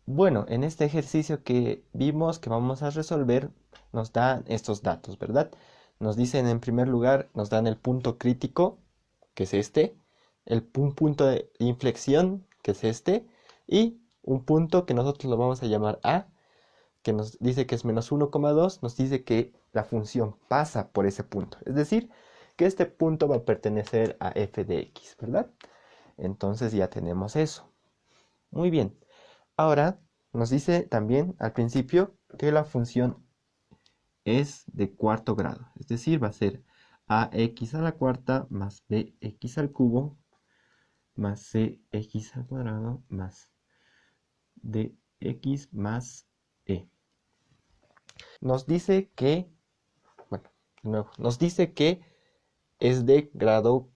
Bueno, en este ejercicio que vimos que vamos a resolver, nos dan estos datos, ¿verdad? Nos dicen en primer lugar, nos dan el punto crítico, que es este, un punto de inflexión, que es este, y un punto que nosotros lo vamos a llamar A, que nos dice que es -1,2, nos dice que la función pasa por ese punto. Es decir, que este punto va a pertenecer a f de x, ¿verdad? Entonces ya tenemos eso. Muy bien. Ahora nos dice también al principio que la función es de cuarto grado. Es decir, va a ser ax a la cuarta más bx al cubo más cx al cuadrado más dx más e. Nos dice que, bueno, de nuevo, nos dice que es de grado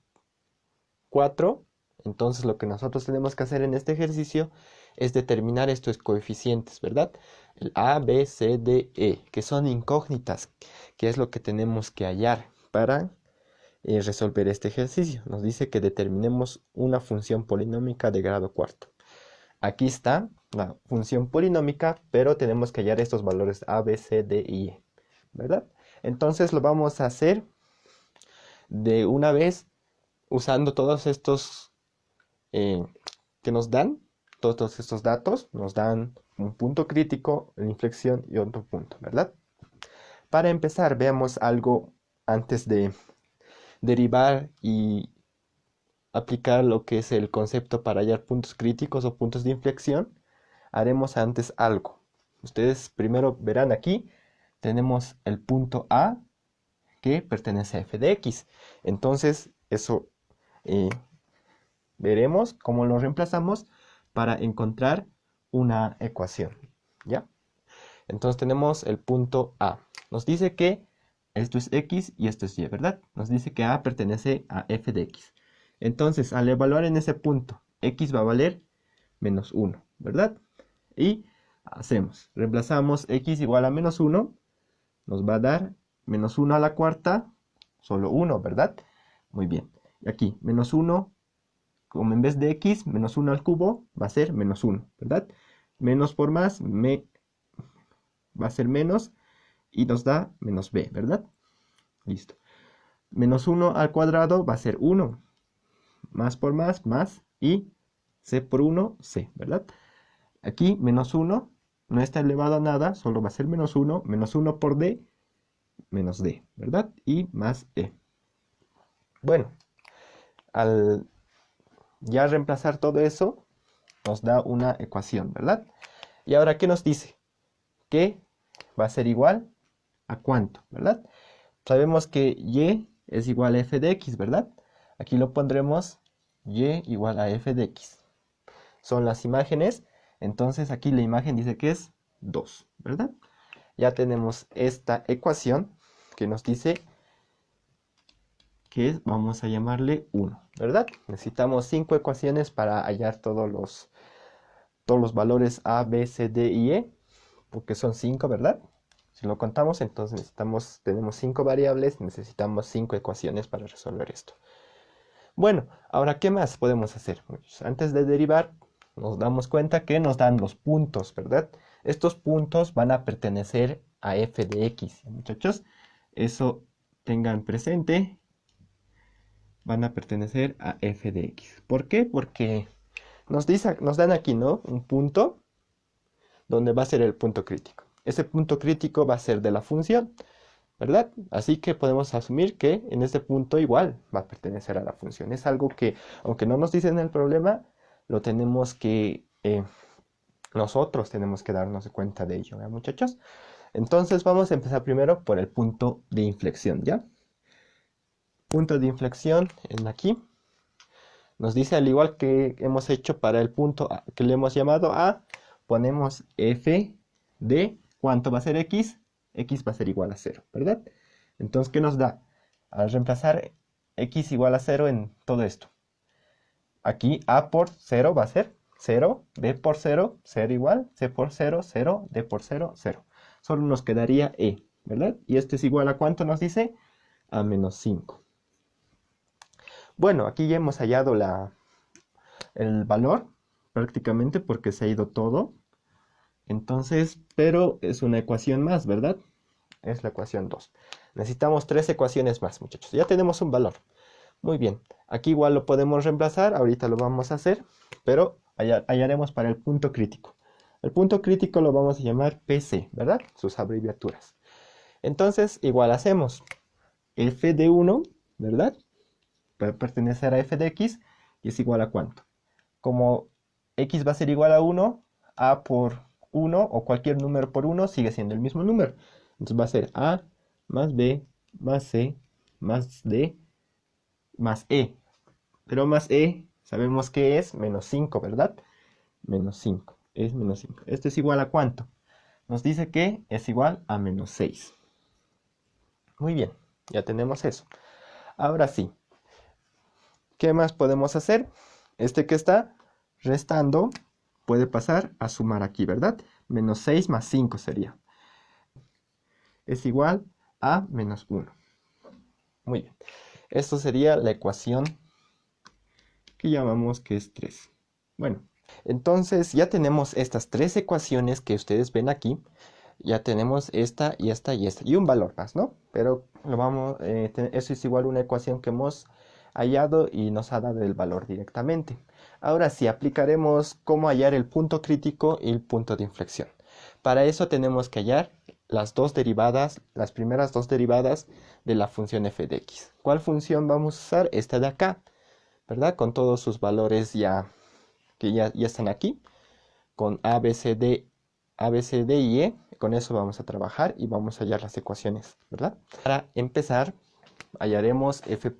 4. Entonces lo que nosotros tenemos que hacer en este ejercicio es determinar estos coeficientes, ¿verdad? El A, B, C, D, E, que son incógnitas, que es lo que tenemos que hallar para resolver este ejercicio. Nos dice que determinemos una función polinómica de grado cuarto. Aquí está la función polinómica, pero tenemos que hallar estos valores A, B, C, D y E, ¿verdad? Entonces lo vamos a hacer de una vez usando todos estos eh, que nos dan, todos estos datos, nos dan un punto crítico, una inflexión y otro punto, ¿verdad? Para empezar, veamos algo antes de derivar y aplicar lo que es el concepto para hallar puntos críticos o puntos de inflexión. Haremos antes algo. Ustedes primero verán aquí, tenemos el punto A que pertenece a f de x. Entonces, eso eh, veremos cómo lo reemplazamos para encontrar una ecuación, ¿ya? Entonces tenemos el punto A. Nos dice que esto es x y esto es y, ¿verdad? Nos dice que A pertenece a f de x. Entonces, al evaluar en ese punto, x va a valer -1, ¿verdad? Y reemplazamos x igual a -1, nos va a dar -1 a la cuarta, solo 1, ¿verdad? Muy bien. Y aquí, -1, como en vez de x, -1 al cubo, va a ser -1, ¿verdad? Menos por más, va a ser menos, y nos da -b, ¿verdad? Listo. -1 al cuadrado va a ser 1, más por más, y c por 1, c, ¿verdad? Aquí, -1, no está elevado a nada, solo va a ser -1, -1 por d, menos d, ¿verdad? Y más e. Bueno, al ya reemplazar todo eso, nos da una ecuación, ¿verdad? Y ahora, ¿qué nos dice? Que va a ser igual a cuánto, ¿verdad? Sabemos que y es igual a f de x, ¿verdad? Aquí lo pondremos y igual a f de x. Son las imágenes, entonces aquí la imagen dice que es 2, ¿verdad? Ya tenemos esta ecuación que nos dice que vamos a llamarle 1, ¿verdad? Necesitamos 5 ecuaciones para hallar todos los valores a, b, c, d y e, porque son 5, ¿verdad? Si lo contamos, entonces tenemos 5 variables, necesitamos 5 ecuaciones para resolver esto. Bueno, ahora, ¿qué más podemos hacer? Pues, antes de derivar, nos damos cuenta que nos dan los puntos, ¿verdad? Estos puntos van a pertenecer a f de x, muchachos. Eso tengan presente, van a pertenecer a f de x. ¿Por qué? Porque nos dan aquí, ¿no? Un punto donde va a ser el punto crítico. Ese punto crítico va a ser de la función, ¿verdad? Así que podemos asumir que en este punto igual va a pertenecer a la función. Es algo que, aunque no nos dicen el problema, lo tenemos que, nosotros tenemos que darnos cuenta de ello, ¿ya, muchachos? Entonces vamos a empezar primero por el punto de inflexión, ¿ya? Punto de inflexión en aquí. Nos dice, al igual que hemos hecho para el punto que le hemos llamado A, ponemos f de, ¿cuánto va a ser x? X va a ser igual a 0, ¿verdad? Entonces, ¿qué nos da? Al reemplazar x igual a 0 en todo esto. Aquí a por 0 va a ser 0, b por 0, 0 igual, c por 0, 0, d por 0, 0. Solo nos quedaría e, ¿verdad? Y esto es igual a ¿cuánto nos dice? A -5. Bueno, aquí ya hemos hallado el valor prácticamente porque se ha ido todo. Entonces, pero es una ecuación más, ¿verdad? Es la ecuación 2. Necesitamos 3 ecuaciones más, muchachos. Ya tenemos un valor. Muy bien. Aquí igual lo podemos reemplazar. Ahorita lo vamos a hacer. Pero hallaremos para el punto crítico. El punto crítico lo vamos a llamar PC, ¿verdad? Sus abreviaturas. Entonces, igual hacemos f de 1, ¿verdad? Puede pertenecer a f de x. Y es igual a ¿cuánto? Como x va a ser igual a 1, a por 1 o cualquier número por 1 sigue siendo el mismo número. Entonces va a ser a más b más c más d más e. Pero más e sabemos que es menos 5, ¿verdad? Menos 5. Es menos 5. ¿Esto es igual a cuánto? Nos dice que es igual a menos 6. Muy bien, ya tenemos eso. Ahora sí, ¿qué más podemos hacer? Este que está restando puede pasar a sumar aquí, ¿verdad? Menos 6 más 5 sería. Es igual a menos 1. Muy bien. Esto sería la ecuación que llamamos que es 3. Bueno, entonces ya tenemos estas 3 ecuaciones que ustedes ven aquí. Ya tenemos esta y esta y esta. Y un valor más, ¿no? Pero eso es igual a una ecuación que hemos hallado y nos ha dado el valor directamente. Ahora sí, aplicaremos cómo hallar el punto crítico y el punto de inflexión. Para eso tenemos que hallar las primeras dos derivadas de la función f de x. ¿Cuál función vamos a usar? Esta de acá, ¿verdad? Con todos sus valores que ya están aquí, con a, b, c, d y e. Con eso vamos a trabajar y vamos a hallar las ecuaciones, ¿verdad? Para empezar, hallaremos f'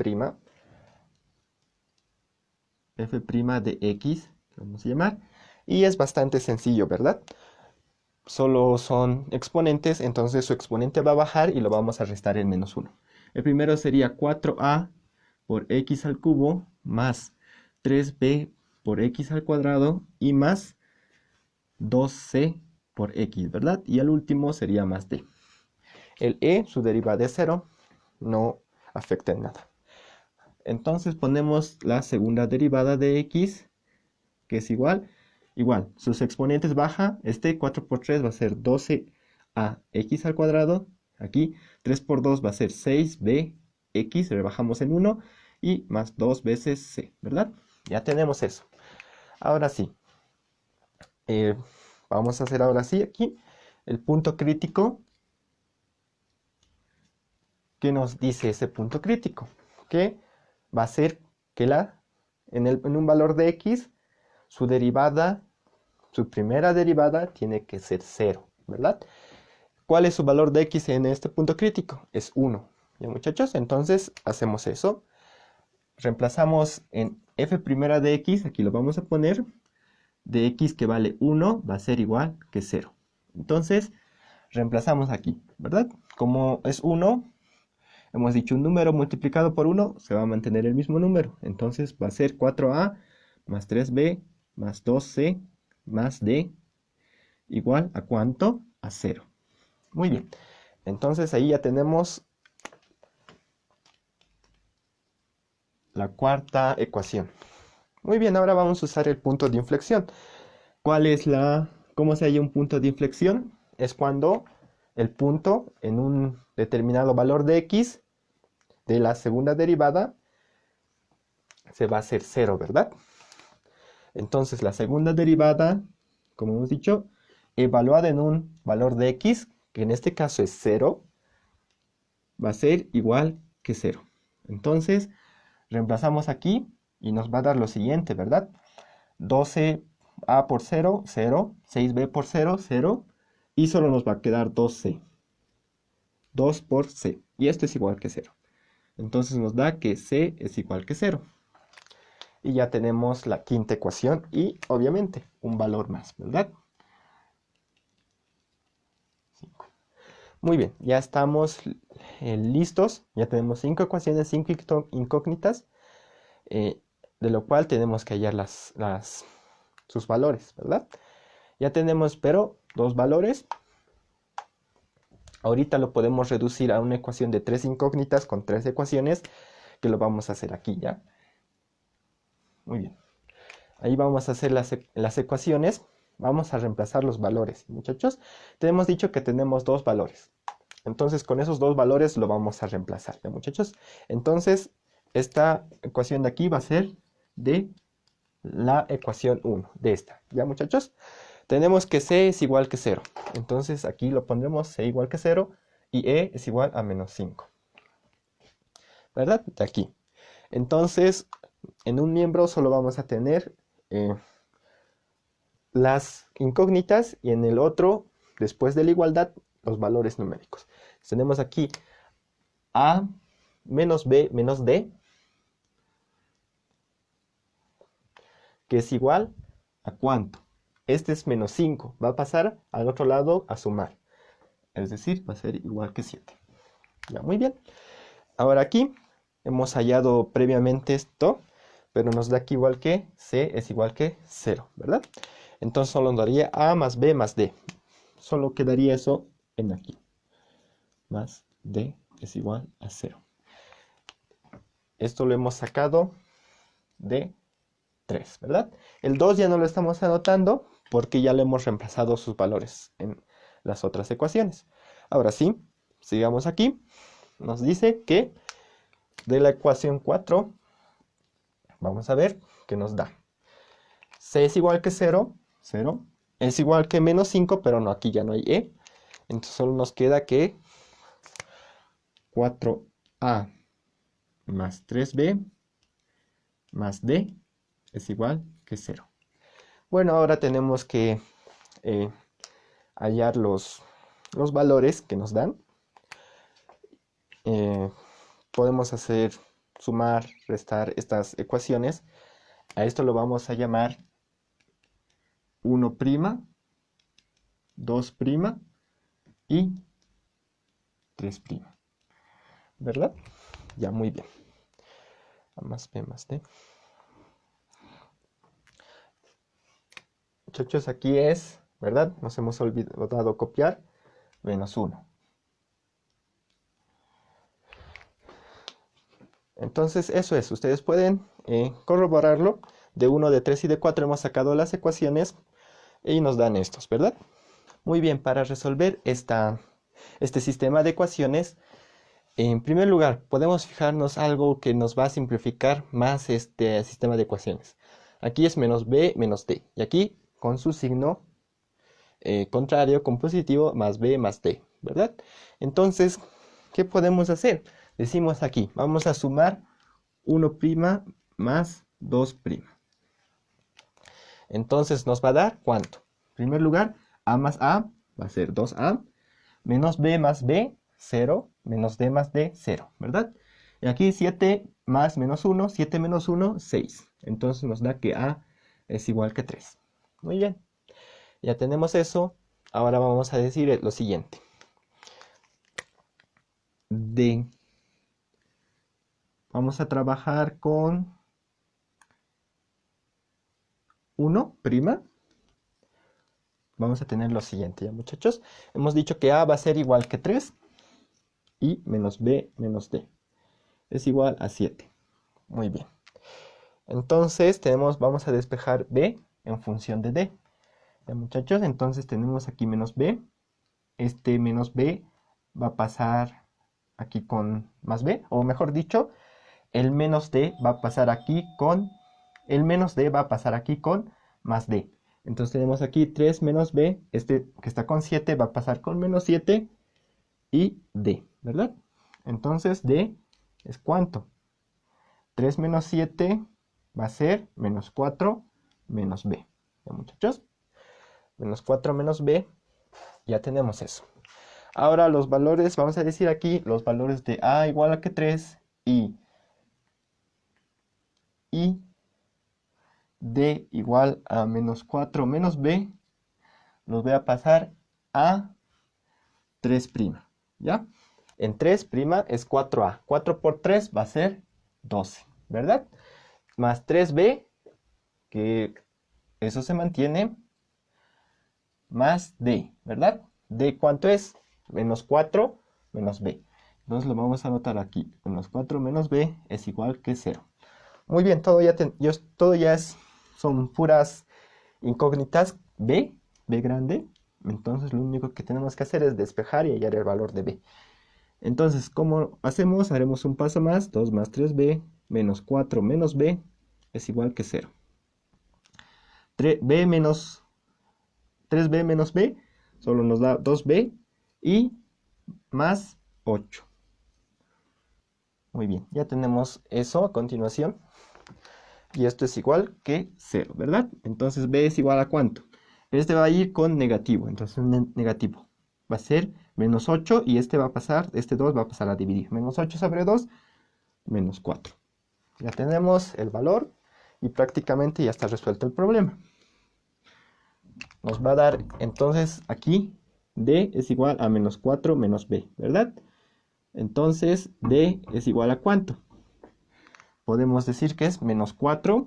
de x, vamos a llamar, y es bastante sencillo, ¿verdad? Solo son exponentes, entonces su exponente va a bajar y lo vamos a restar en menos 1. El primero sería 4a por x al cubo más 3b por x al cuadrado y más 2c por x, ¿verdad? Y el último sería más d. El e, su derivada es 0, no afecta en nada. Entonces ponemos la segunda derivada de x, que es igual, sus exponentes baja, 4 por 3 va a ser 12ax al cuadrado, aquí 3 por 2 va a ser 6bx, rebajamos en 1, y más 2 veces c, ¿verdad? Ya tenemos eso. Ahora sí, vamos a hacer ahora sí aquí el punto crítico. ¿Qué nos dice ese punto crítico? Que va a ser que en un valor de x, su primera derivada tiene que ser 0, ¿verdad? ¿Cuál es su valor de x en este punto crítico? Es 1. ¿Ya, muchachos? Entonces hacemos eso. Reemplazamos en f' de x, aquí lo vamos a poner, de x que vale 1 va a ser igual que 0. Entonces, reemplazamos aquí, ¿verdad? Como es 1, hemos dicho un número multiplicado por 1 se va a mantener el mismo número. Entonces va a ser 4a más 3b más 2c más d igual a ¿cuánto? A 0. Muy bien. Entonces ahí ya tenemos la cuarta ecuación. Muy bien, ahora vamos a usar el punto de inflexión. ¿Cómo se halla un punto de inflexión? Es cuando el punto en un determinado valor de x de la segunda derivada se va a hacer 0, ¿verdad? Entonces la segunda derivada, como hemos dicho, evaluada en un valor de x, que en este caso es 0, va a ser igual que 0. Entonces reemplazamos aquí y nos va a dar lo siguiente, ¿verdad? 12a por 0, 0, 6b por 0, 0, y solo nos va a quedar 2c. 2 por c, y esto es igual que 0. Entonces nos da que c es igual que 0. Y ya tenemos la quinta ecuación y obviamente un valor más, ¿verdad? 5. Muy bien, ya estamos listos. Ya tenemos 5 ecuaciones, 5 incógnitas, de lo cual tenemos que hallar sus valores, ¿verdad? Ya tenemos, pero, 2 valores. Ahorita lo podemos reducir a una ecuación de 3 incógnitas con 3 ecuaciones, que lo vamos a hacer aquí, ¿ya? Muy bien. Ahí vamos a hacer las ecuaciones. Vamos a reemplazar los valores, muchachos. Tenemos dicho que tenemos dos valores. Entonces, con esos dos valores lo vamos a reemplazar, ¿ya, muchachos? Entonces, esta ecuación de aquí va a ser de la ecuación 1, de esta, ¿ya, muchachos? Tenemos que C es igual que 0. Entonces, aquí lo pondremos C igual que 0 y E es igual a menos 5. ¿Verdad? De aquí. Entonces, en un miembro solo vamos a tener las incógnitas y en el otro, después de la igualdad, los valores numéricos. Tenemos aquí A menos B menos D, que es igual a ¿cuánto? Este es menos 5, va a pasar al otro lado a sumar. Es decir, va a ser igual que 7. Ya, muy bien. Ahora aquí hemos hallado previamente esto, pero nos da aquí igual que C es igual que 0, ¿verdad? Entonces solo nos daría A más B más D. Solo quedaría eso en aquí. Más D es igual a 0. Esto lo hemos sacado de 3, ¿verdad? El 2 ya no lo estamos anotando porque ya lo hemos reemplazado sus valores en las otras ecuaciones. Ahora sí, sigamos aquí. Nos dice que de la ecuación 4, vamos a ver qué nos da. C es igual que 0, 0. Es igual que menos 5, pero no, aquí ya no hay E. Entonces solo nos queda que 4A más 3B más D es igual que 0. Bueno, ahora tenemos que hallar los valores que nos dan. Podemos hacer sumar, restar estas ecuaciones. A esto lo vamos a llamar 1', 2' y 3'. ¿Verdad? Ya, muy bien. A más B más D. Muchachos, aquí es, ¿verdad? Nos hemos olvidado copiar menos 1. Entonces, eso es. Ustedes pueden corroborarlo. De 1, de 3 y de 4 hemos sacado las ecuaciones y nos dan estos, ¿verdad? Muy bien, para resolver este sistema de ecuaciones, en primer lugar, podemos fijarnos algo que nos va a simplificar más este sistema de ecuaciones. Aquí es menos B menos D. Y aquí, con su signo contrario, con positivo, más B más D, ¿verdad? Entonces, ¿qué podemos hacer? Decimos aquí, vamos a sumar 1' más 2'. Entonces nos va a dar ¿cuánto? En primer lugar, A más A va a ser 2A, menos B más B, 0, menos D más D, 0, ¿verdad? Y aquí 7 más menos 1, 7 menos 1, 6. Entonces nos da que A es igual que 3. Muy bien. Ya tenemos eso. Ahora vamos a decir lo siguiente. D. Vamos a trabajar con 1'. Vamos a tener lo siguiente, ¿ya, muchachos? Hemos dicho que A va a ser igual que 3 y menos B menos D es igual a 7. Muy bien. Entonces vamos a despejar B en función de D. ¿Ya, muchachos? Entonces tenemos aquí menos B. Este menos B va a pasar aquí con más B. O mejor dicho, el menos D va a pasar aquí con... El menos D va a pasar aquí con más D. Entonces tenemos aquí 3 menos B. Este que está con 7 va a pasar con menos 7 y D, ¿verdad? Entonces D es ¿cuánto? 3 menos 7 va a ser menos 4 menos B. ¿Ya, muchachos? Menos 4 menos B, ya tenemos eso. Ahora los valores, vamos a decir aquí los valores de A igual a que 3 y D igual a menos 4 menos B, los voy a pasar a 3', ¿ya? En 3' es 4A. 4 por 3 va a ser 12, ¿verdad? Más 3B, que eso se mantiene, más D, ¿verdad? D, ¿cuánto es? Menos 4 menos B. Entonces lo vamos a anotar aquí. Menos 4 menos B es igual que 0. Muy bien, todo ya son puras incógnitas b grande. Entonces lo único que tenemos que hacer es despejar y hallar el valor de b. Entonces, ¿cómo hacemos? Haremos un paso más. 2 más 3b menos 4 menos b es igual que 0. 3b menos b solo nos da 2b y más 8. Muy bien, ya tenemos eso a continuación. Y esto es igual que 0, ¿verdad? Entonces b es igual a ¿cuánto? Este va a ir con negativo, entonces negativo va a ser menos 8 y este 2 va a pasar a dividir. Menos 8 sobre 2, menos 4. Ya tenemos el valor y prácticamente ya está resuelto el problema. Nos va a dar entonces aquí d es igual a menos 4 menos b, ¿verdad? Entonces d es igual a ¿cuánto? Podemos decir que es menos 4.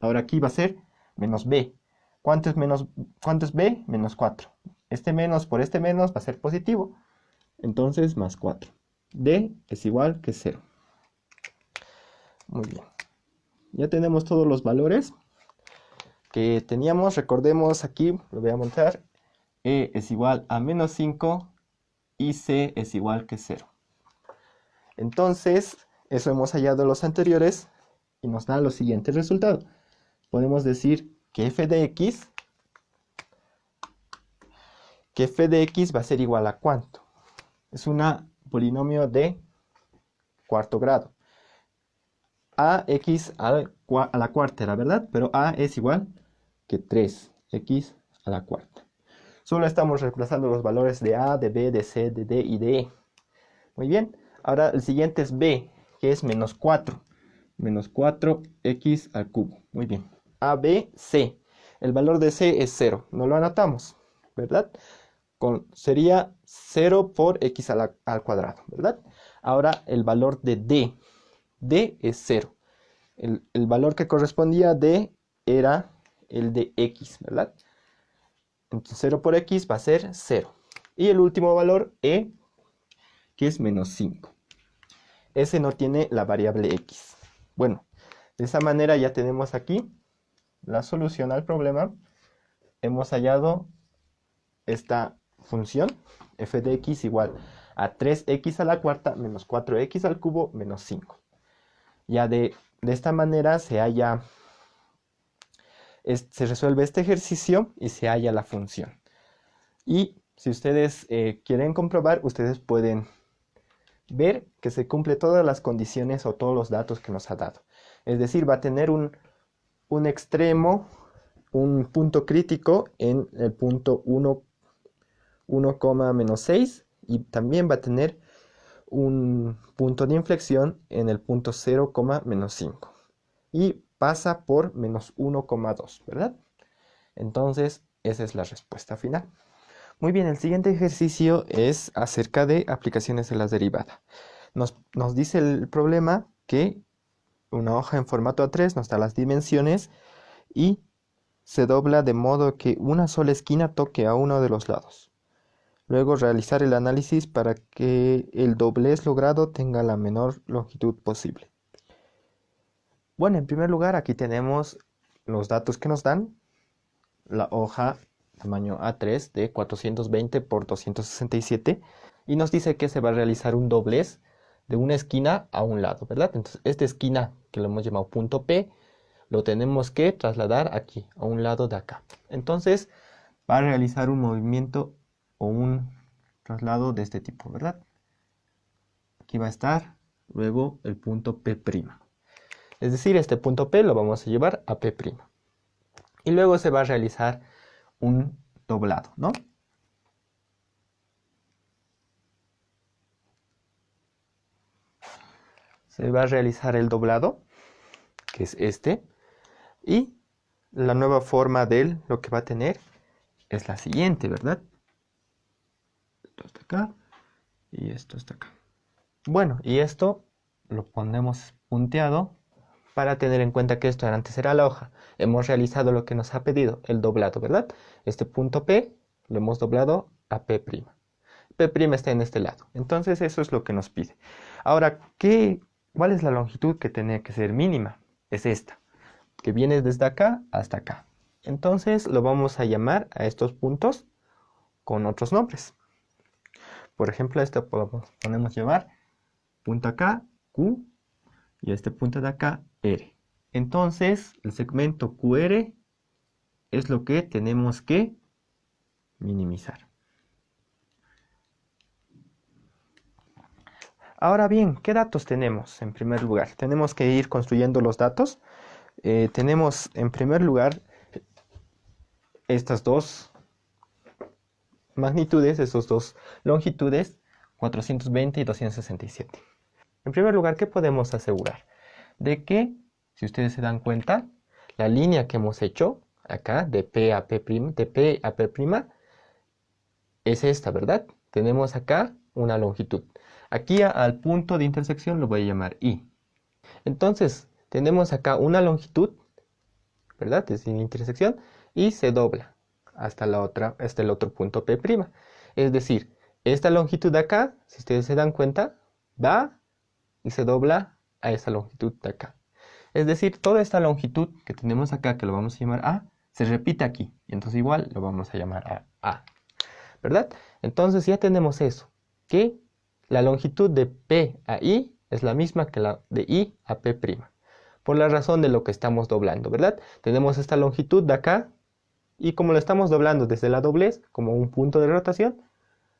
Ahora aquí va a ser menos b. ¿Cuánto es b? Menos 4. Este menos por este menos va a ser positivo. Entonces más 4. D es igual que 0. Muy bien. Ya tenemos todos los valores que teníamos. Recordemos aquí, lo voy a mostrar. E es igual a menos 5 y C es igual que 0. Entonces, eso hemos hallado los anteriores y nos da los siguientes resultados. Podemos decir que f de x va a ser igual a ¿cuánto? Es un polinomio de cuarto grado. Ax a la cuarta era, ¿verdad? Pero a es igual que 3x a la cuarta. Solo estamos reemplazando los valores de a, de b, de c, de d y de e. Muy bien. Ahora el siguiente es b, que es menos 4. Menos 4x al cubo. Muy bien. A, b, c. El valor de c es 0. No lo anotamos, ¿verdad? Sería 0 por x al cuadrado, ¿verdad? Ahora el valor de d. D es 0. El valor que correspondía a d era el de x, ¿verdad? Entonces 0 por x va a ser 0. Y el último valor, e, que es menos 5. Ese no tiene la variable x. Bueno, de esa manera ya tenemos aquí la solución al problema. Hemos hallado esta función, f de x igual a 3x a la cuarta menos 4x al cubo menos 5. Ya de esta manera se resuelve este ejercicio y se halla la función. Y si ustedes quieren comprobar, ustedes pueden ver que se cumple todas las condiciones o todos los datos que nos ha dado. Es decir, va a tener un extremo, un punto crítico en el punto 1, menos 6 y también va a tener un punto de inflexión en el punto 0, menos 5 y pasa por menos 1,2, ¿verdad? Entonces esa es la respuesta final. Muy bien, el siguiente ejercicio es acerca de aplicaciones de la derivada. Nos dice el problema que una hoja en formato A3 nos da las dimensiones y se dobla de modo que una sola esquina toque a uno de los lados. Luego realizar el análisis para que el doblez logrado tenga la menor longitud posible. Bueno, en primer lugar aquí tenemos los datos que nos dan. La hoja tamaño A3 de 420 por 267 y nos dice que se va a realizar un doblez de una esquina a un lado, ¿verdad? Entonces esta esquina que lo hemos llamado punto P lo tenemos que trasladar aquí, a un lado de acá. Entonces va a realizar un movimiento o un traslado de este tipo, ¿verdad? Aquí va a estar luego el punto P'. Es decir, este punto P lo vamos a llevar a P'. Y luego se va a realizar un doblado, ¿no? Se va a realizar el doblado, que es este, y la nueva forma de lo que va a tener es la siguiente, ¿verdad? Esto está acá y esto está acá. Bueno, y esto lo ponemos punteado para tener en cuenta que esto antes era la hoja. Hemos realizado lo que nos ha pedido, el doblado, ¿verdad? Este punto P lo hemos doblado a P'. P' está en este lado. Entonces eso es lo que nos pide. Ahora, ¿cuál es la longitud que tiene que ser mínima? Es esta, que viene desde acá hasta acá. Entonces lo vamos a llamar a estos puntos con otros nombres. Por ejemplo, este podemos llamar punto acá, Q, y este punto de acá, R. Entonces, el segmento QR es lo que tenemos que minimizar. Ahora bien, ¿qué datos tenemos en primer lugar? Tenemos que ir construyendo los datos. Tenemos en primer lugar estas dos magnitudes, estas dos longitudes, 420 y 267. En primer lugar, ¿qué podemos asegurar? De que, si ustedes se dan cuenta, la línea que hemos hecho acá, de P a P', es esta, ¿verdad? Tenemos acá una longitud. Aquí al punto de intersección lo voy a llamar I. Entonces, tenemos acá una longitud, ¿verdad? Desde la intersección, y se dobla hasta el otro punto P'. Es decir, esta longitud de acá, si ustedes se dan cuenta, va y se dobla a esa longitud de acá. Es decir, toda esta longitud que tenemos acá, que lo vamos a llamar A, se repite aquí. Y entonces igual lo vamos a llamar A, ¿verdad? Entonces ya tenemos eso, que la longitud de P a I es la misma que la de I a P'. Por la razón de lo que estamos doblando, ¿verdad? Tenemos esta longitud de acá, y como lo estamos doblando desde la doblez, como un punto de rotación,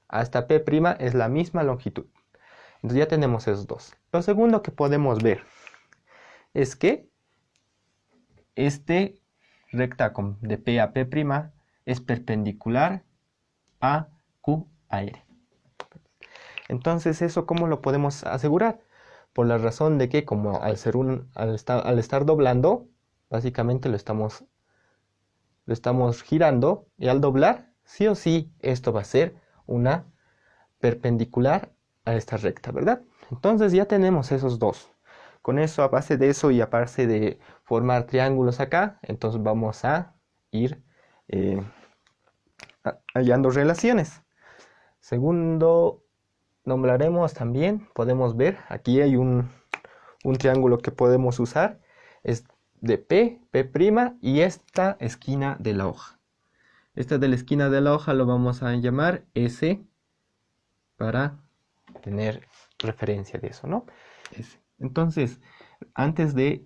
hasta P' es la misma longitud. Entonces ya tenemos esos dos. Lo segundo que podemos ver es que este recta de P a P' es perpendicular a Q a R. Entonces, ¿eso cómo lo podemos asegurar? Por la razón de que como al estar doblando, básicamente lo estamos girando, y al doblar, sí o sí, esto va a ser una perpendicular a esta recta, ¿verdad? Entonces ya tenemos esos dos. Con eso, a base de eso y a base de formar triángulos acá, entonces vamos a ir hallando relaciones. Segundo, nombraremos también, podemos ver, aquí hay un triángulo que podemos usar, es de P', y esta esquina de la hoja. Esta de la esquina de la hoja lo vamos a llamar S para tener referencia de eso, ¿no? S. Entonces, antes de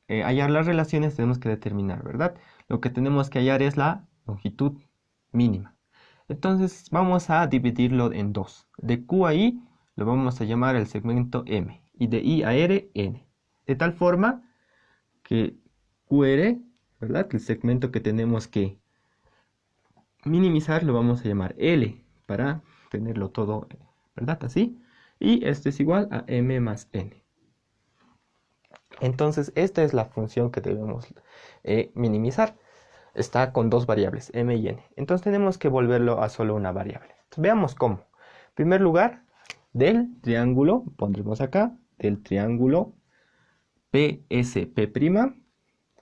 hallar las relaciones tenemos que determinar, ¿verdad? Lo que tenemos que hallar es la longitud mínima. Entonces vamos a dividirlo en dos. De Q a I lo vamos a llamar el segmento M y de I a R, N. De tal forma que QR, ¿verdad? El segmento que tenemos que minimizar lo vamos a llamar L para tenerlo todo, ¿verdad? Así. Y esto es igual a M más N. Entonces esta es la función que debemos minimizar. Está con dos variables, M y N. Entonces tenemos que volverlo a solo una variable. Entonces, veamos cómo. En primer lugar, del triángulo, pondremos acá, del triángulo PSP',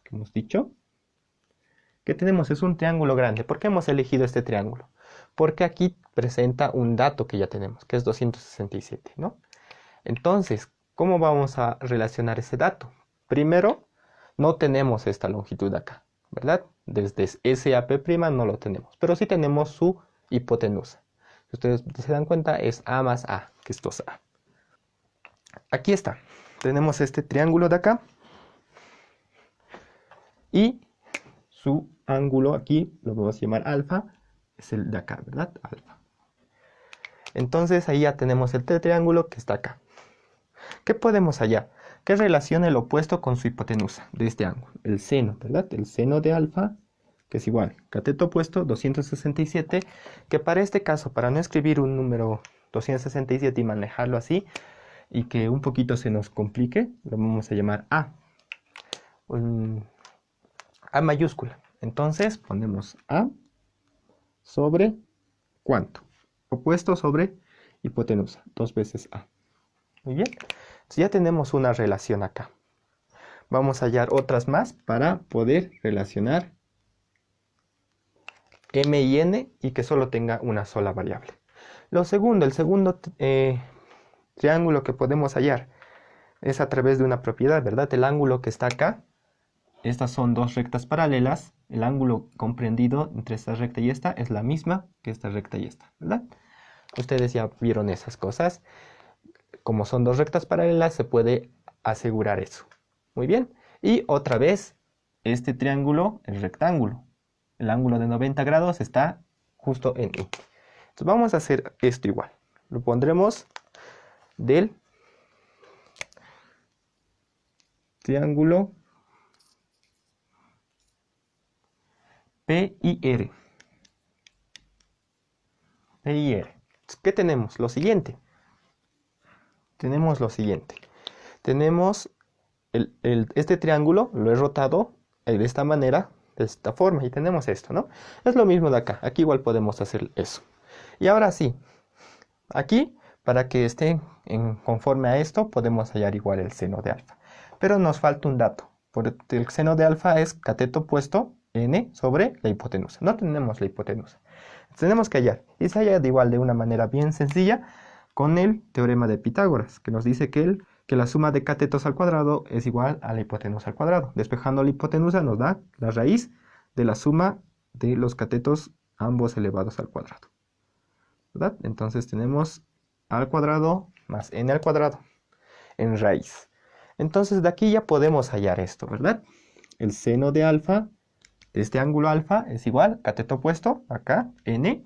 que hemos dicho, que tenemos es un triángulo grande. ¿Por qué hemos elegido este triángulo? Porque aquí presenta un dato que ya tenemos, que es 267, ¿no? Entonces, ¿cómo vamos a relacionar ese dato? Primero, no tenemos esta longitud acá, ¿verdad? Desde S a P' no lo tenemos, pero sí tenemos su hipotenusa. Si ustedes se dan cuenta, es A más A, que esto es A. Aquí está. Tenemos este triángulo de acá. Y su ángulo aquí, lo vamos a llamar alfa, es el de acá, ¿verdad? Alfa. Entonces ahí ya tenemos el triángulo que está acá. ¿Qué podemos hallar? ¿Qué relaciona el opuesto con su hipotenusa de este ángulo? El seno, ¿verdad? El seno de alfa, que es igual, cateto opuesto, 267, que para este caso, para no escribir un número 267 y manejarlo así, y que un poquito se nos complique, lo vamos a llamar A. A mayúscula. Entonces ponemos A sobre ¿cuánto? Opuesto sobre hipotenusa, 2 veces A. Muy bien. Entonces ya tenemos una relación acá. Vamos a hallar otras más para poder relacionar M y N y que solo tenga una sola variable. El segundo triángulo que podemos hallar es a través de una propiedad, ¿verdad? El ángulo que está acá estas son dos rectas paralelas, el ángulo comprendido entre esta recta y esta es la misma que esta recta y esta, ¿verdad? Ustedes ya vieron esas cosas. Como son dos rectas paralelas, se puede asegurar eso. Muy bien. Y otra vez, este triángulo es rectángulo. El ángulo de 90 grados está justo en I. Entonces vamos a hacer esto igual. Lo pondremos del triángulo PIR. PIR. ¿Qué tenemos? Lo siguiente. Tenemos este triángulo, lo he rotado de esta manera, de esta forma, y tenemos esto, ¿no? Es lo mismo de acá. Aquí igual podemos hacer eso. Y ahora sí, aquí, para que esté conforme a esto, podemos hallar igual el seno de alfa. Pero nos falta un dato. Porque el seno de alfa es cateto opuesto n sobre la hipotenusa. No tenemos la hipotenusa. Tenemos que hallar. Y se halla igual de una manera bien sencilla con el teorema de Pitágoras, que nos dice que la suma de catetos al cuadrado es igual a la hipotenusa al cuadrado. Despejando la hipotenusa nos da la raíz de la suma de los catetos ambos elevados al cuadrado, ¿verdad? Entonces tenemos a al cuadrado más n al cuadrado en raíz. Entonces de aquí ya podemos hallar esto, ¿verdad? El seno de alfa, de este ángulo alfa, es igual, cateto opuesto, acá, n,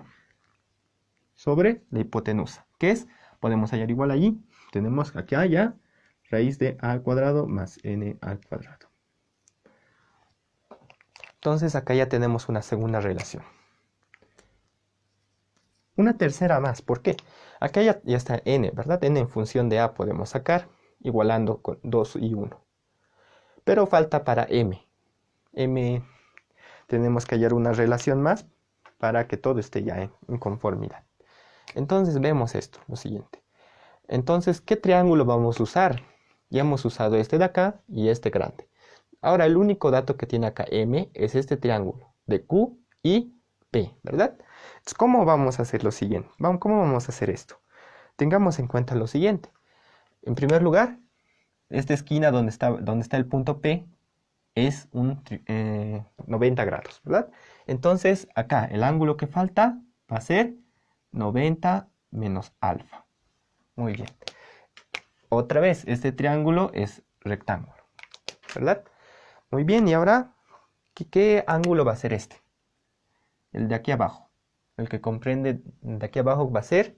sobre la hipotenusa. ¿Qué es? Podemos hallar igual allí. Tenemos aquí ya raíz de a al cuadrado más n al cuadrado. Entonces acá ya tenemos una segunda relación. Una tercera más, ¿por qué? Acá ya está n, ¿verdad? N en función de a podemos sacar, igualando con 2 y 1. Pero falta para m. M tenemos que hallar una relación más para que todo esté ya en conformidad. Entonces vemos esto, lo siguiente. Entonces, ¿qué triángulo vamos a usar? Ya hemos usado este de acá y este grande. Ahora, el único dato que tiene acá m es este triángulo de Q y P, ¿verdad? Entonces, ¿cómo vamos a hacer lo siguiente? ¿Cómo vamos a hacer esto? Tengamos en cuenta lo siguiente. En primer lugar, esta esquina donde está el punto P es un 90 grados, ¿verdad? Entonces, acá el ángulo que falta va a ser 90 menos alfa. Muy bien. Otra vez, este triángulo es rectángulo, ¿verdad? Muy bien, y ahora, ¿qué ángulo va a ser este? El de aquí abajo. El que comprende de aquí abajo va a ser,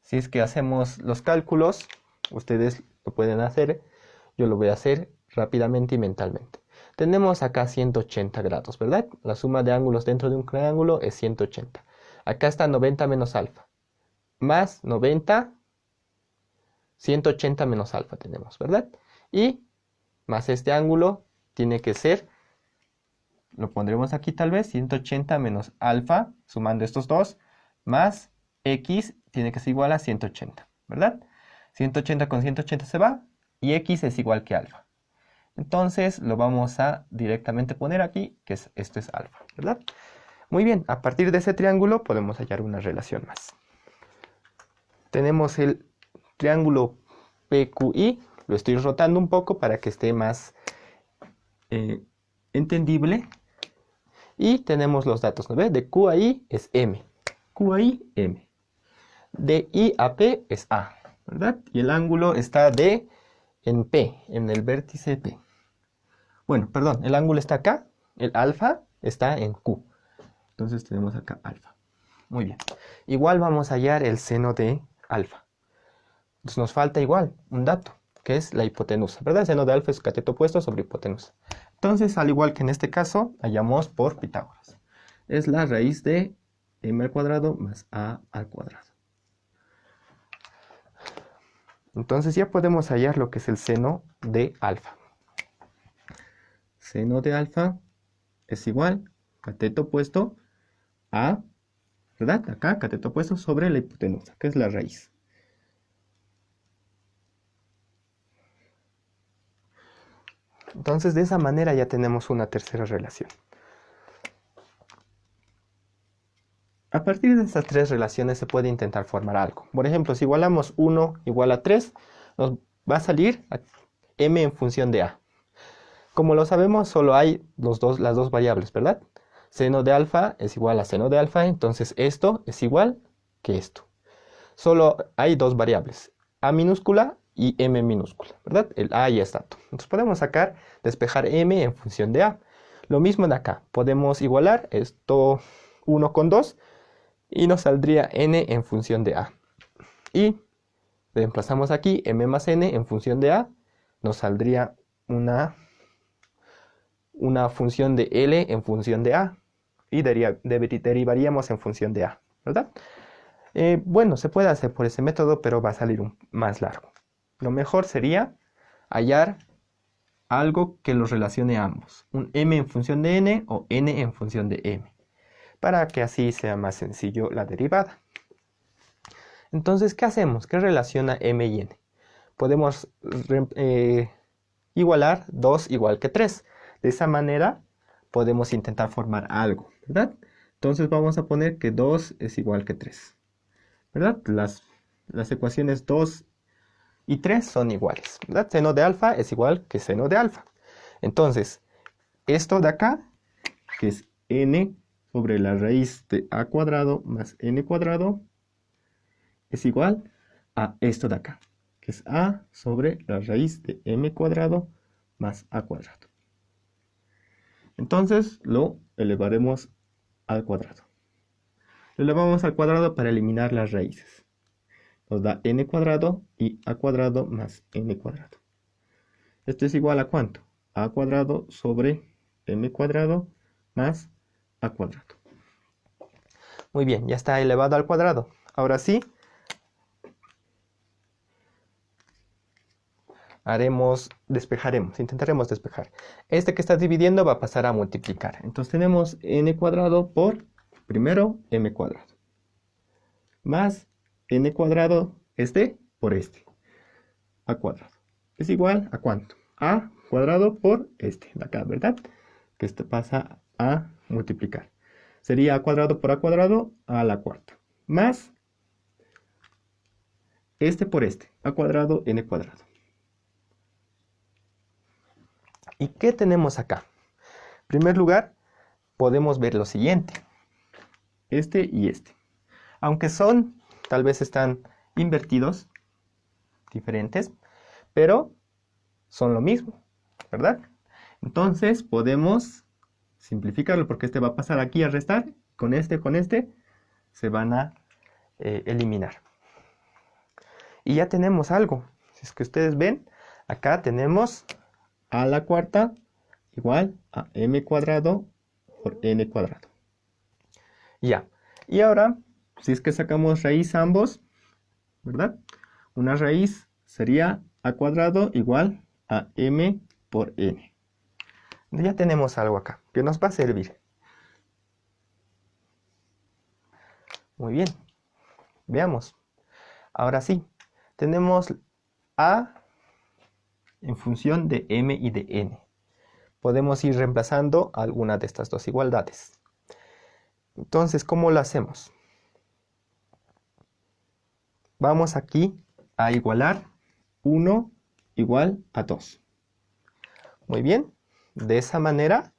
si es que hacemos los cálculos, ustedes lo pueden hacer, yo lo voy a hacer rápidamente y mentalmente. Tenemos acá 180 grados, ¿verdad? La suma de ángulos dentro de un triángulo es 180. Acá está 90 menos alfa. Más 90, 180 menos alfa tenemos, ¿verdad? Y más este ángulo tiene que ser, lo pondremos aquí tal vez, 180 menos alfa, sumando estos dos, más x tiene que ser igual a 180, ¿verdad? 180 con 180 se va, y x es igual que alfa. Entonces lo vamos a directamente poner aquí, que esto es alfa, ¿verdad? Muy bien, a partir de ese triángulo podemos hallar una relación más. Tenemos el triángulo PQI, lo estoy rotando un poco para que esté más entendible. Y tenemos los datos, ¿no ve? De Q a I es M, Q a I, M. De I a P es A, ¿verdad? Y el ángulo está en P, en el vértice P. Bueno, perdón, el ángulo está acá, el alfa está en Q. Entonces tenemos acá alfa. Muy bien. Igual vamos a hallar el seno de alfa. Entonces nos falta igual un dato, que es la hipotenusa, ¿verdad? El seno de alfa es cateto opuesto sobre hipotenusa. Entonces, al igual que en este caso, hallamos por Pitágoras. Es la raíz de m al cuadrado más a al cuadrado. Entonces ya podemos hallar lo que es el seno de alfa. Seno de alfa es igual cateto opuesto a, ¿verdad? Acá, cateto opuesto sobre la hipotenusa, que es la raíz. Entonces, de esa manera ya tenemos una tercera relación. A partir de estas tres relaciones se puede intentar formar algo. Por ejemplo, si igualamos 1 igual a 3, nos va a salir m en función de a. Como lo sabemos, solo hay las dos variables, ¿verdad? Seno de alfa es igual a seno de alfa, entonces esto es igual que esto. Solo hay dos variables, a minúscula y m minúscula, ¿verdad? El a y está. Entonces podemos sacar, despejar m en función de a. Lo mismo de acá, podemos igualar esto 1 con 2 y nos saldría n en función de a. Y reemplazamos aquí m más n en función de a, nos saldría una función de L en función de A y derivaríamos en función de A, ¿verdad? Bueno, se puede hacer por ese método, pero va a salir más largo. Lo mejor sería hallar algo que los relacione a ambos, un m en función de n o n en función de m, para que así sea más sencillo la derivada. Entonces, ¿qué hacemos? ¿Qué relaciona m y n? Podemos igualar 2 igual que 3. De esa manera podemos intentar formar algo, ¿verdad? Entonces vamos a poner que 2 es igual que 3, ¿verdad? Las ecuaciones 2 y 3 son iguales, ¿verdad? Seno de alfa es igual que seno de alfa. Entonces, esto de acá, que es n sobre la raíz de a cuadrado más n cuadrado, es igual a esto de acá, que es a sobre la raíz de m cuadrado más a cuadrado. Entonces lo elevaremos al cuadrado. Lo elevamos al cuadrado para eliminar las raíces. Nos da n cuadrado y a cuadrado más n cuadrado. Esto es igual a ¿cuánto? A cuadrado sobre m cuadrado más a cuadrado. Muy bien, ya está elevado al cuadrado. Ahora sí, intentaremos despejar. Este que está dividiendo va a pasar a multiplicar. Entonces tenemos n cuadrado por, primero, m cuadrado. Más n cuadrado, por este. A cuadrado. Es igual a ¿cuánto? A cuadrado por este de acá, ¿verdad? Que esto pasa a multiplicar. Sería a cuadrado por a cuadrado a la cuarta. Más este por este. A cuadrado n cuadrado. ¿Y qué tenemos acá? En primer lugar, podemos ver lo siguiente. Este y este. Aunque tal vez están invertidos, diferentes, pero son lo mismo, ¿verdad? Entonces podemos simplificarlo porque este va a pasar aquí a restar. Con este se van a eliminar. Y ya tenemos algo. Si es que ustedes ven, acá tenemos a la cuarta igual a m cuadrado por n cuadrado. Ya. Y ahora, si es que sacamos raíz a ambos, ¿verdad? Una raíz sería a cuadrado igual a m por n. Ya tenemos algo acá que nos va a servir. Muy bien. Veamos. Ahora sí, tenemos a en función de m y de n. Podemos ir reemplazando alguna de estas dos igualdades. Entonces, ¿cómo lo hacemos? Vamos aquí a igualar 1 igual a 2. Muy bien. De esa manera,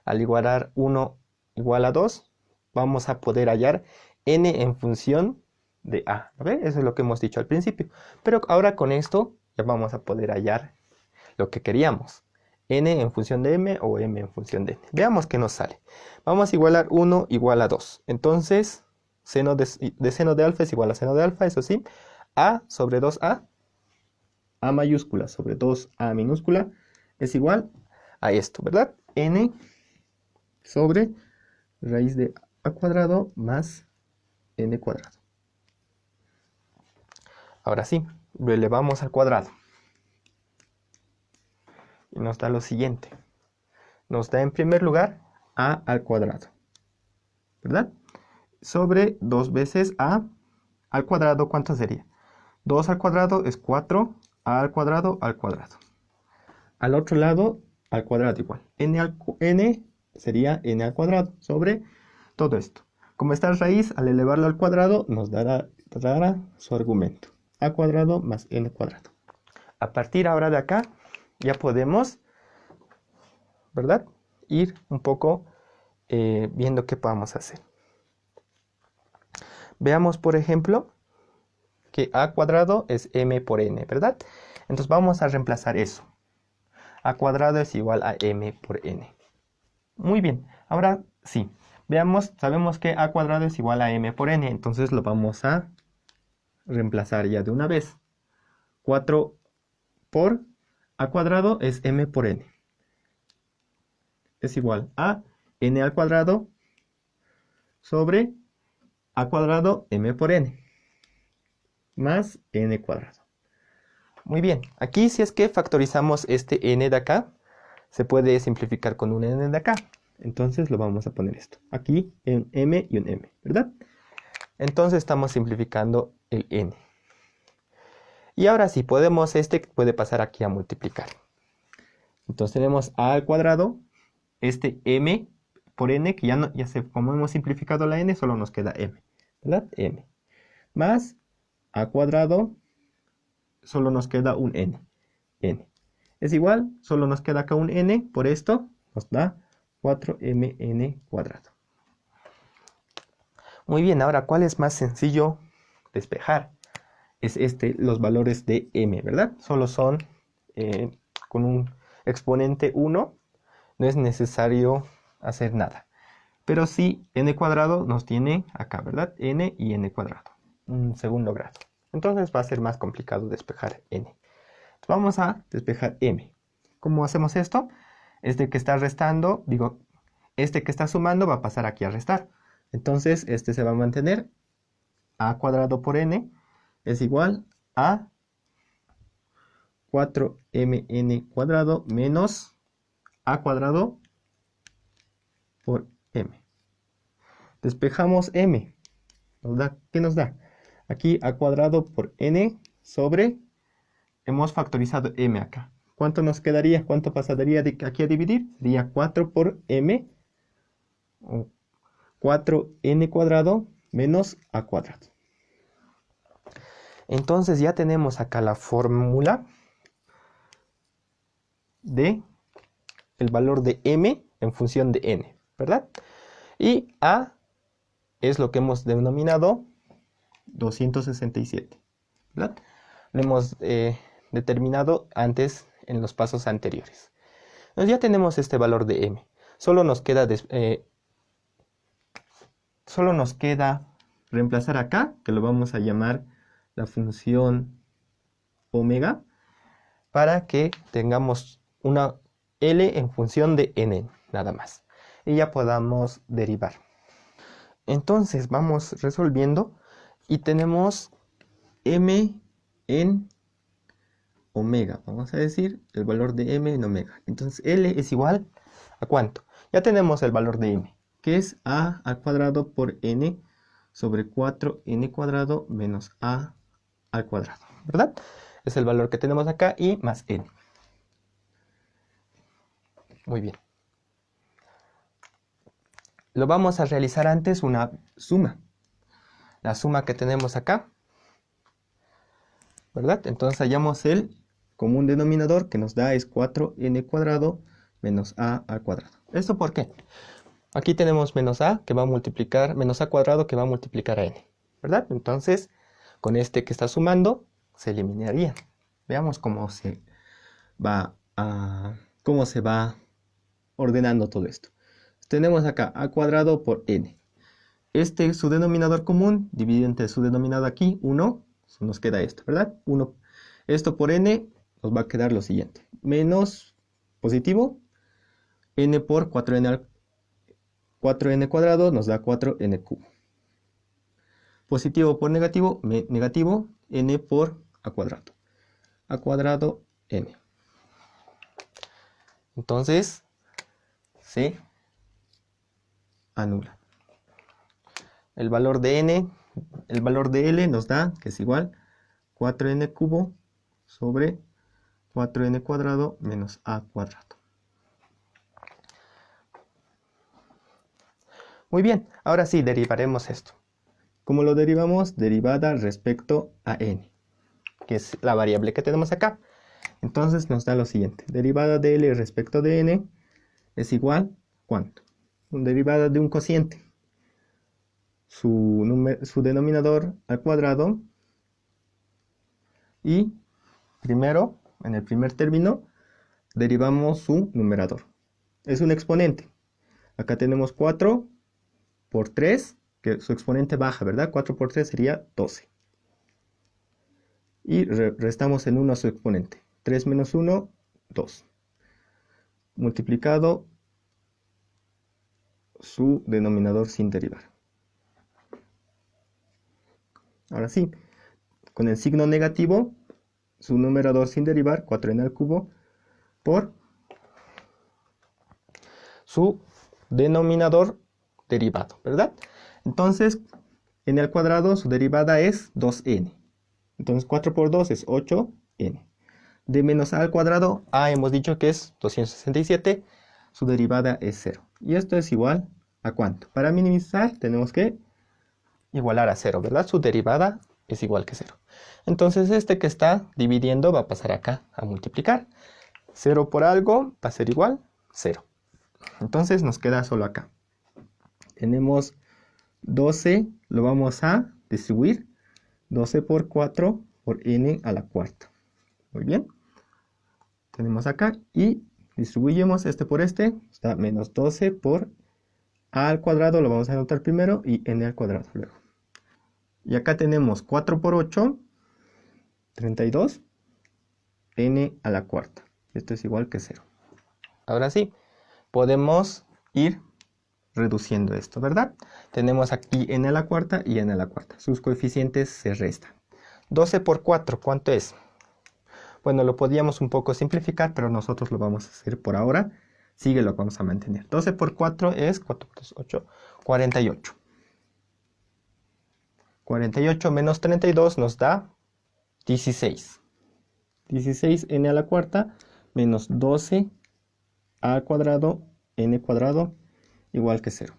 al igualar 1 igual a 2, vamos a poder hallar n en función de a. ¿Ve? Eso es lo que hemos dicho al principio. Pero ahora con esto ya vamos a poder hallar lo que queríamos. N en función de m o m en función de n. Veamos qué nos sale. Vamos a igualar 1 igual a 2. Entonces, seno de seno de alfa es igual a seno de alfa, eso sí. A sobre 2a, a mayúscula sobre 2a minúscula, es igual a esto, ¿verdad? N sobre raíz de a cuadrado más n cuadrado. Ahora sí, lo elevamos al cuadrado. Y nos da lo siguiente. Nos da en primer lugar a al cuadrado, ¿verdad? Sobre 2 veces a al cuadrado, ¿cuánto sería? 2 al cuadrado es 4, a al cuadrado al cuadrado. Al otro lado, al cuadrado igual. N sería n al cuadrado sobre todo esto. Como esta raíz, al elevarlo al cuadrado, nos dará su argumento. A cuadrado más n cuadrado. A partir ahora de acá, ya podemos ¿verdad? Ir un poco viendo qué podamos hacer. Veamos, por ejemplo, que a cuadrado es m por n, ¿verdad? Entonces vamos a reemplazar eso. A cuadrado es igual a m por n. Muy bien, ahora sí. Veamos, sabemos que a cuadrado es igual a m por n, entonces lo vamos a reemplazar ya de una vez. 4 por a cuadrado es m por n. Es igual a n al cuadrado sobre a cuadrado m por n más n cuadrado. Muy bien, aquí si es que factorizamos este n de acá, se puede simplificar con un n de acá. Entonces lo vamos a poner esto. Aquí un m y un m, ¿verdad? Entonces estamos simplificando el n. Y ahora sí, podemos, este puede pasar aquí a multiplicar. Entonces tenemos a al cuadrado, este m por n, que como hemos simplificado la n, solo nos queda m, ¿verdad? M. Más a cuadrado, solo nos queda un n. Es igual, solo nos queda acá un n, por esto nos da 4mn cuadrado. Muy bien, ahora, ¿cuál es más sencillo despejar? Es los valores de m, ¿verdad? Solo son con un exponente 1, no es necesario hacer nada. Pero sí, n cuadrado nos tiene acá, ¿verdad? N y n cuadrado, un segundo grado. Entonces va a ser más complicado despejar n. Vamos a despejar m. ¿Cómo hacemos esto? Este que está restando, este que está sumando va a pasar aquí a restar. Entonces, este se va a mantener. A cuadrado por n es igual a 4mn cuadrado menos a cuadrado por m. Despejamos m. ¿Qué nos da? Aquí a cuadrado por n sobre... Hemos factorizado m acá. ¿Cuánto nos quedaría? ¿Cuánto pasaría de aquí a dividir? Sería 4 por m, o 4n cuadrado menos a cuadrado. Entonces ya tenemos acá la fórmula de el valor de m en función de n, ¿verdad? Y a es lo que hemos denominado 267, ¿verdad? Lo hemos determinado antes en los pasos anteriores. Entonces ya tenemos este valor de m. Solo nos queda reemplazar acá, que lo vamos a llamar la función omega, para que tengamos una L en función de n, nada más. Y ya podamos derivar. Entonces vamos resolviendo y tenemos m en omega. Vamos a decir el valor de m en omega. Entonces L es igual a ¿cuánto? Ya tenemos el valor de m, que es a al cuadrado por n sobre 4n cuadrado menos a al cuadrado, ¿verdad? Es el valor que tenemos acá y más n. Muy bien. Lo vamos a realizar antes una suma. La suma que tenemos acá, ¿verdad? Entonces hallamos el común denominador que nos da es 4n cuadrado menos a al cuadrado. ¿Esto por qué? Aquí tenemos menos a que va a multiplicar, menos a cuadrado que va a multiplicar a n, ¿verdad? Entonces, con este que está sumando, se eliminaría. Veamos cómo se va ordenando todo esto. Tenemos acá a cuadrado por n. Su denominador común, dividido entre su denominador aquí, 1, nos queda esto, ¿verdad? 1. Esto por n nos va a quedar lo siguiente. Menos positivo, n por 4n cuadrado nos da 4n cubo. Positivo por negativo, negativo, n por a cuadrado n. Entonces, se anula. El valor de n, el valor de L nos da, que es igual, 4n cubo sobre 4n cuadrado menos a cuadrado. Muy bien, ahora sí, derivaremos esto. ¿Cómo lo derivamos? Derivada respecto a n, que es la variable que tenemos acá. Entonces nos da lo siguiente. Derivada de L respecto de n es igual, ¿cuánto? Derivada de un cociente. Su denominador al cuadrado. Y primero, en el primer término, derivamos su numerador. Es un exponente. Acá tenemos 4 por 3, que su exponente baja, ¿verdad? 4 por 3 sería 12. Y restamos en 1 a su exponente. 3 menos 1, 2. Multiplicado su denominador sin derivar. Ahora sí, con el signo negativo, su numerador sin derivar, 4n al cubo, por su denominador derivado, ¿verdad? Entonces, n al cuadrado, su derivada es 2n. Entonces, 4 por 2 es 8n. De menos a al cuadrado, a hemos dicho que es 267, su derivada es 0. Y esto es igual a ¿cuánto? Para minimizar tenemos que igualar a 0, ¿verdad? Su derivada es igual que 0. Entonces este que está dividiendo va a pasar acá a multiplicar. 0 por algo va a ser igual 0. Entonces nos queda solo acá. Tenemos 12, lo vamos a distribuir. 12 por 4 por n a la cuarta. Muy bien. Tenemos acá y distribuimos este por este. Está menos 12 por a al cuadrado, lo vamos a anotar primero, y n al cuadrado luego. Y acá tenemos 4 por 8, 32, n a la cuarta. Esto es igual que 0. Ahora sí, podemos ir reduciendo esto, ¿verdad? Tenemos aquí n a la cuarta y n a la cuarta. Sus coeficientes se restan. 12 por 4, ¿cuánto es? Bueno, lo podríamos un poco simplificar, pero nosotros lo vamos a hacer por ahora. Sigue, lo vamos a mantener. 12 por 4 es 4 por 8, 48. 48 menos 32 nos da 16. 16n a la cuarta menos 12 al cuadrado n cuadrado igual que 0.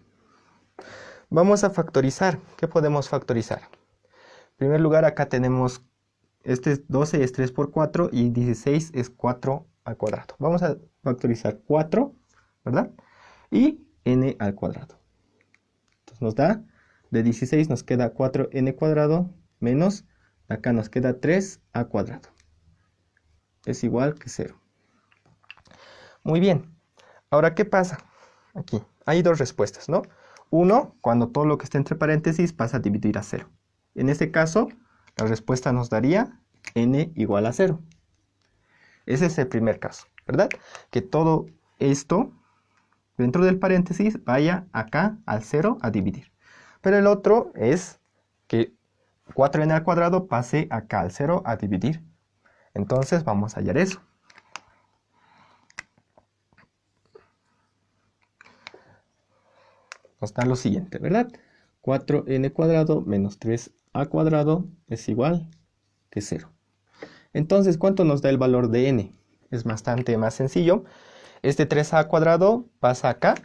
Vamos a factorizar. ¿Qué podemos factorizar? En primer lugar, acá tenemos, este es 12 es 3 por 4 y 16 es 4 al cuadrado. Vamos a factorizar 4, ¿verdad? Y n al cuadrado. Entonces nos da, de 16 nos queda 4n cuadrado menos, acá nos queda 3a cuadrado. Es igual que 0. Muy bien. Ahora, ¿qué pasa? Aquí hay dos respuestas, ¿no? Uno, cuando todo lo que está entre paréntesis pasa a dividir a 0. En este caso, la respuesta nos daría n igual a 0. Ese es el primer caso, ¿verdad? Que todo esto dentro del paréntesis vaya acá al 0 a dividir. Pero el otro es que 4n al cuadrado pase acá al 0 a dividir. Entonces vamos a hallar eso. Nos da lo siguiente, ¿verdad? 4n cuadrado menos 3a cuadrado es igual que 0. Entonces, ¿cuánto nos da el valor de n? Es bastante más sencillo. Este 3a cuadrado pasa acá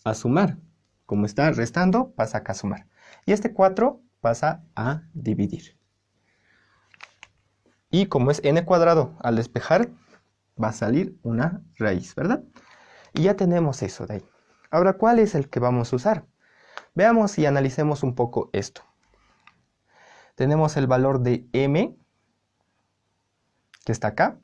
a sumar. Como está restando, pasa acá a sumar. Y este 4 pasa a dividir. Y como es n cuadrado, al despejar va a salir una raíz, ¿verdad? Y ya tenemos eso de ahí. Ahora, ¿cuál es el que vamos a usar? Veamos y analicemos un poco esto. Tenemos el valor de m, que está acá.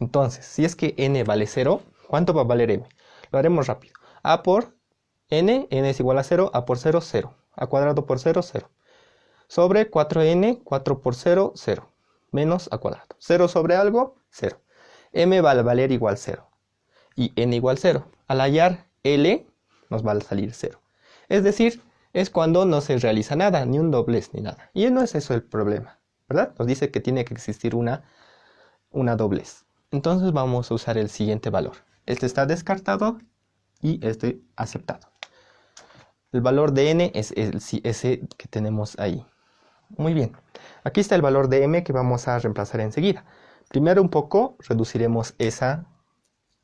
Entonces, si es que n vale 0, ¿cuánto va a valer m? Lo haremos rápido. A por n es igual a 0, a por 0, 0. A cuadrado por 0, 0. Sobre 4n, 4 por 0, 0. Menos a cuadrado. 0 sobre algo, 0. M va a valer igual 0. Y n igual 0. Al hallar L, nos va a salir 0. Es decir, es cuando no se realiza nada, ni un doblez, ni nada. Y no es eso el problema, ¿verdad? Nos dice que tiene que existir una doblez. Entonces vamos a usar el siguiente valor. Este está descartado y este aceptado. El valor de n es ese que tenemos ahí. Muy bien. Aquí está el valor de m que vamos a reemplazar enseguida. Primero un poco reduciremos ese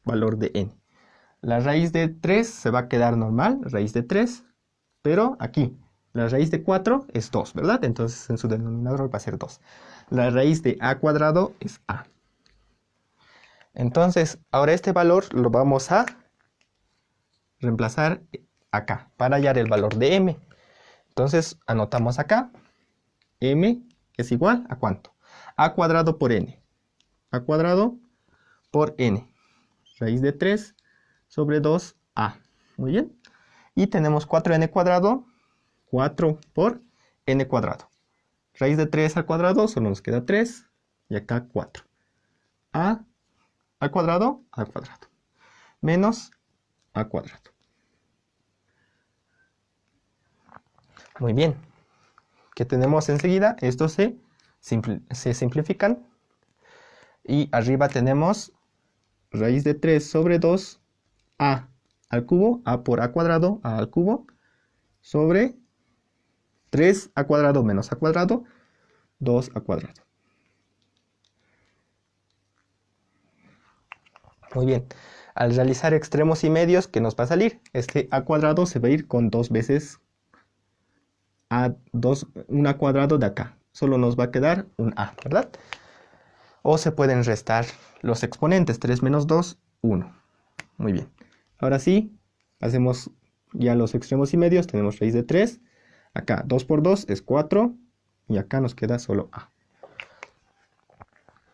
valor de n. La raíz de 3 se va a quedar normal, raíz de 3, pero aquí la raíz de 4 es 2, ¿verdad? Entonces en su denominador va a ser 2. La raíz de a cuadrado es a. Entonces, ahora este valor lo vamos a reemplazar acá para hallar el valor de m. Entonces, anotamos acá, m es igual a ¿cuánto? A cuadrado por n. A cuadrado por n. Raíz de 3 sobre 2a. Muy bien. Y tenemos 4n cuadrado, 4 por n cuadrado. Raíz de 3 al cuadrado solo nos queda 3 y acá 4. A al cuadrado, menos a cuadrado. Muy bien. ¿Qué tenemos enseguida? Estos se simplifican. Y arriba tenemos raíz de 3 sobre 2 a al cubo, a por a cuadrado, a al cubo, sobre 3 a cuadrado menos a cuadrado, 2 a cuadrado. Muy bien. Al realizar extremos y medios, ¿qué nos va a salir? Este a cuadrado se va a ir con 2 veces un a cuadrado de acá. Solo nos va a quedar un a, ¿verdad? O se pueden restar los exponentes. 3 menos 2, 1. Muy bien. Ahora sí, hacemos ya los extremos y medios. Tenemos raíz de 3. Acá 2 por 2 es 4. Y acá nos queda solo a.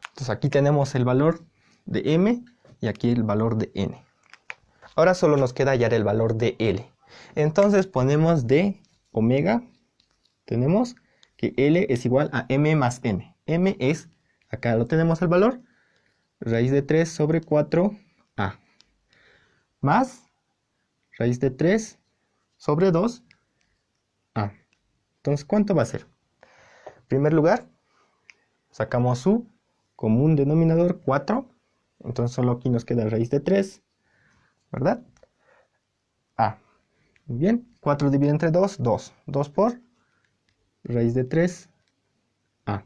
Entonces aquí tenemos el valor de m y aquí el valor de n. Ahora solo nos queda hallar el valor de L. Entonces ponemos de omega. Tenemos que L es igual a m más n. M es, acá lo tenemos el valor, raíz de 3 sobre 4a. Más raíz de 3 sobre 2a. Entonces, ¿cuánto va a ser? En primer lugar, sacamos su común denominador 4. Entonces solo aquí nos queda raíz de 3, ¿verdad? A. Muy bien. 4 dividido entre 2, 2. 2 por raíz de 3, a.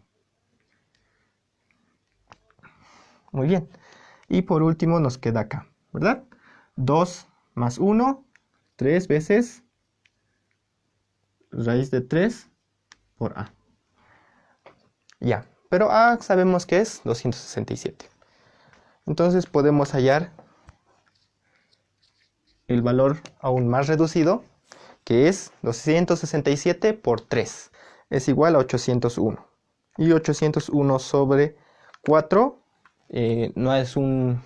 Muy bien. Y por último nos queda acá, ¿verdad? 2 más 1, 3 veces raíz de 3 por a. Ya. Pero a sabemos que es 267. Entonces podemos hallar el valor aún más reducido, que es 267 por 3. Es igual a 801. Y 801 sobre 4 no es un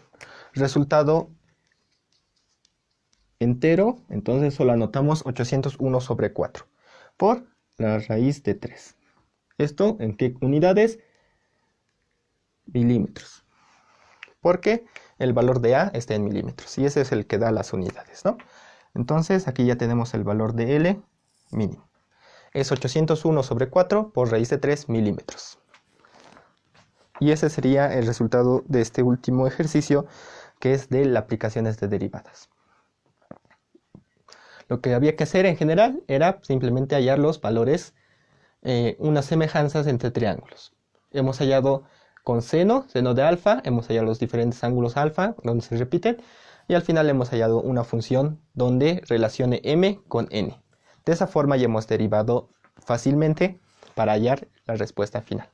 resultado entero, entonces solo anotamos 801 sobre 4 por la raíz de 3. ¿Esto en qué unidades? Milímetros. Porque el valor de a está en milímetros y ese es el que da las unidades, ¿no? Entonces aquí ya tenemos el valor de L mínimo. Es 801 sobre 4 por raíz de 3 milímetros. Y ese sería el resultado de este último ejercicio, que es de las aplicaciones de derivadas. Lo que había que hacer en general era simplemente hallar los valores, unas semejanzas entre triángulos. Hemos hallado con seno de alfa, hemos hallado los diferentes ángulos alfa, donde se repiten, y al final hemos hallado una función donde relacione m con n. De esa forma ya hemos derivado fácilmente para hallar la respuesta final.